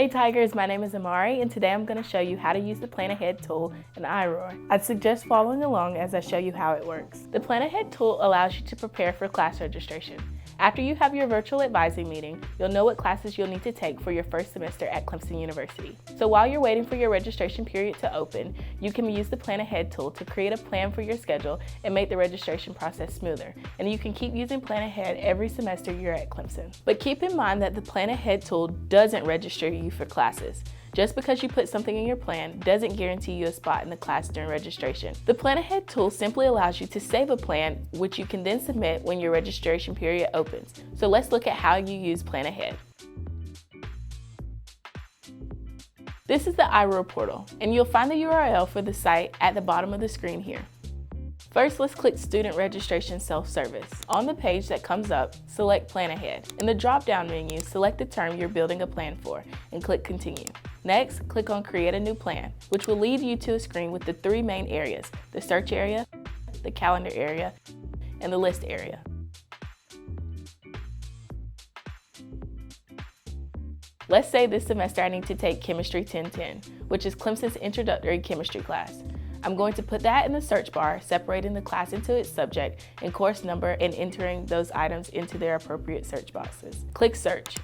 Hey Tigers, my name is Imari and today I'm going to show you how to use the Plan Ahead tool in iRoar. I'd suggest following along as I show you how it works. The Plan Ahead tool allows you to prepare for class registration. After you have your virtual advising meeting, you'll know what classes you'll need to take for your first semester at Clemson University. So while you're waiting for your registration period to open, you can use the Plan Ahead tool to create a plan for your schedule and make the registration process smoother. And you can keep using Plan Ahead every semester you're at Clemson. But keep in mind that the Plan Ahead tool doesn't register you for classes. Just because you put something in your plan doesn't guarantee you a spot in the class during registration. The Plan Ahead tool simply allows you to save a plan, which you can then submit when your registration period opens. So let's look at how you use Plan Ahead. This is the iRoar portal, and you'll find the URL for the site at the bottom of the screen here. First, let's click Student Registration Self-Service. On the page that comes up, select Plan Ahead. In the drop-down menu, select the term you're building a plan for and click Continue. Next, click on Create a New Plan, which will lead you to a screen with the three main areas: the Search area, the Calendar area, and the List area. Let's say this semester I need to take Chemistry 1010, which is Clemson's introductory chemistry class. I'm going to put that in the search bar, separating the class into its subject and course number and entering those items into their appropriate search boxes. Click Search.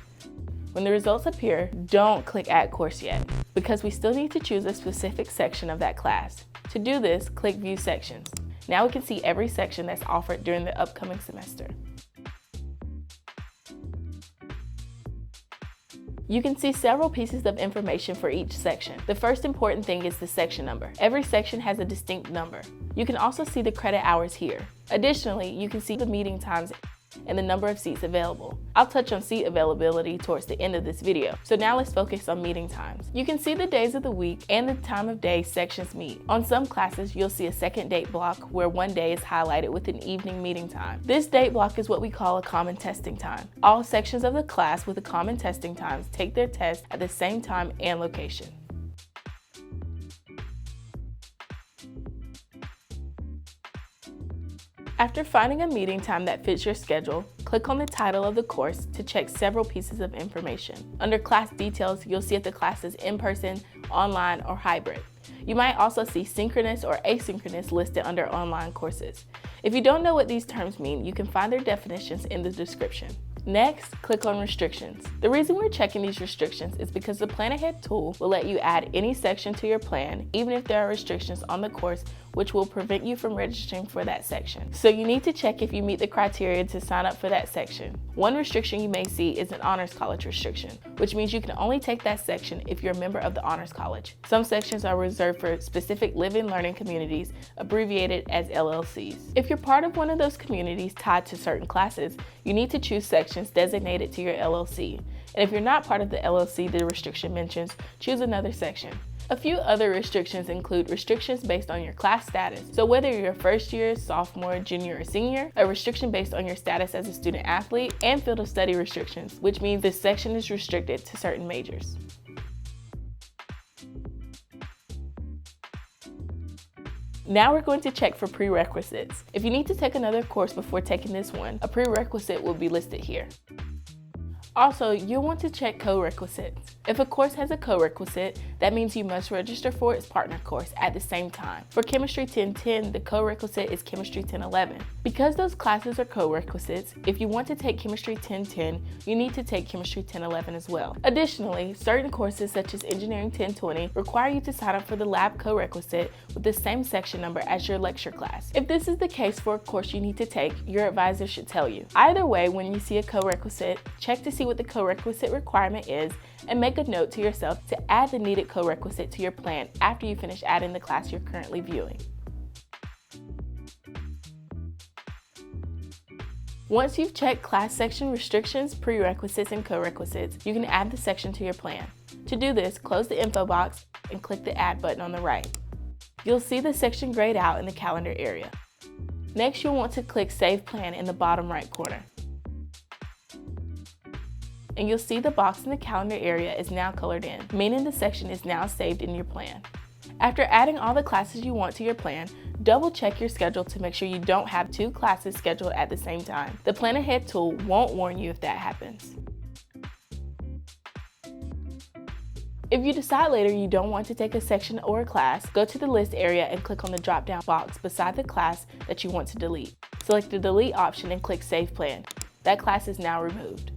When the results appear, don't click Add Course yet, because we still need to choose a specific section of that class. To do this, click View Sections. Now we can see every section that's offered during the upcoming semester. You can see several pieces of information for each section. The first important thing is the section number. Every section has a distinct number. You can also see the credit hours here. Additionally, you can see the meeting times and the number of seats available. I'll touch on seat availability towards the end of this video. So now let's focus on meeting times. You can see the days of the week and the time of day sections meet. On some classes, you'll see a second date block where one day is highlighted with an evening meeting time. This date block is what we call a common testing time. All sections of the class with a common testing times take their test at the same time and location. After finding a meeting time that fits your schedule, click on the title of the course to check several pieces of information. Under class details, you'll see if the class is in-person, online, or hybrid. You might also see synchronous or asynchronous listed under online courses. If you don't know what these terms mean, you can find their definitions in the description. Next, click on Restrictions. The reason we're checking these restrictions is because the Plan Ahead tool will let you add any section to your plan, even if there are restrictions on the course which will prevent you from registering for that section. So you need to check if you meet the criteria to sign up for that section. One restriction you may see is an Honors College restriction, which means you can only take that section if you're a member of the Honors College. Some sections are reserved for specific living learning communities, abbreviated as LLCs. If you're part of one of those communities tied to certain classes, you need to choose sections designated to your LLC. And if you're not part of the LLC the restriction mentions, choose another section. A few other restrictions include restrictions based on your class status. So whether you're a first year, sophomore, junior, or senior, a restriction based on your status as a student athlete, and field of study restrictions, which means this section is restricted to certain majors. Now we're going to check for prerequisites. If you need to take another course before taking this one, a prerequisite will be listed here. Also, you'll want to check corequisites. If a course has a corequisite, that means you must register for its partner course at the same time. For Chemistry 1010, the corequisite is Chemistry 1011. Because those classes are corequisites, if you want to take Chemistry 1010, you need to take Chemistry 1011 as well. Additionally, certain courses such as Engineering 1020 require you to sign up for the lab corequisite with the same section number as your lecture class. If this is the case for a course you need to take, your advisor should tell you. Either way, when you see a corequisite, check to see what the corequisite requirement is and make a note to yourself to add the needed corequisite to your plan after you finish adding the class you're currently viewing. Once you've checked class section restrictions, prerequisites, and corequisites, you can add the section to your plan. To do this, close the info box and click the Add button on the right. You'll see the section grayed out in the calendar area. Next, you'll want to click Save Plan in the bottom right corner. And you'll see the box in the calendar area is now colored in, meaning the section is now saved in your plan. After adding all the classes you want to your plan, double check your schedule to make sure you don't have two classes scheduled at the same time. The Plan Ahead tool won't warn you if that happens. If you decide later you don't want to take a section or a class, go to the list area and click on the drop-down box beside the class that you want to delete. Select the delete option and click Save Plan. That class is now removed.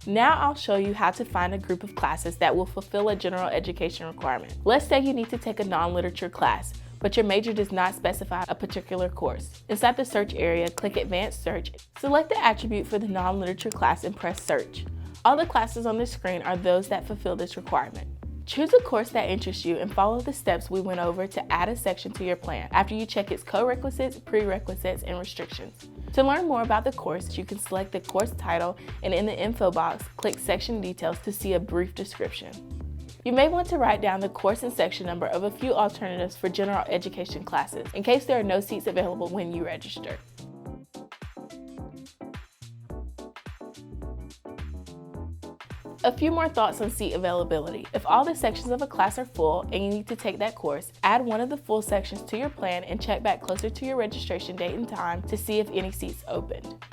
Now I'll show you how to find a group of classes that will fulfill a general education requirement. Let's say you need to take a non-literature class, but your major does not specify a particular course. Inside the search area, click Advanced Search, select the attribute for the non-literature class and press Search. All the classes on the screen are those that fulfill this requirement. Choose a course that interests you and follow the steps we went over to add a section to your plan after you check its Corequisites, Prerequisites, and restrictions. To learn more about the course, you can select the course title and in the info box, click Section Details to see a brief description. You may want to write down the course and section number of a few alternatives for general education classes in case there are no seats available when you register. A few more thoughts on seat availability. If all the sections of a class are full and you need to take that course, add one of the full sections to your plan and check back closer to your registration date and time to see if any seats opened.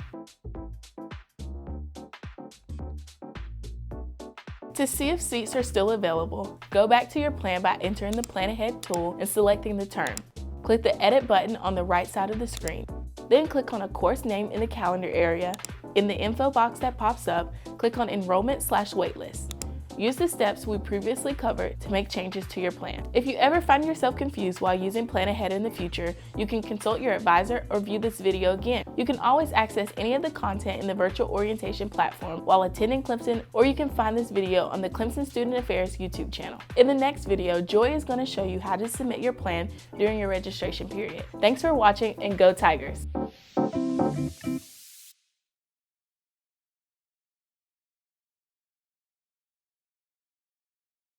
To see if seats are still available, go back to your plan by entering the Plan Ahead tool and selecting the term. Click the Edit button on the right side of the screen. Then click on a course name in the calendar area. In the info box that pops up, click on Enrollment/Waitlist. Use the steps we previously covered to make changes to your plan. If you ever find yourself confused while using Plan Ahead in the future, you can consult your advisor or view this video again. You can always access any of the content in the virtual orientation platform while attending Clemson, or you can find this video on the Clemson Student Affairs YouTube channel. In the next video, Joy is going to show you how to submit your plan during your registration period. Thanks for watching and go Tigers!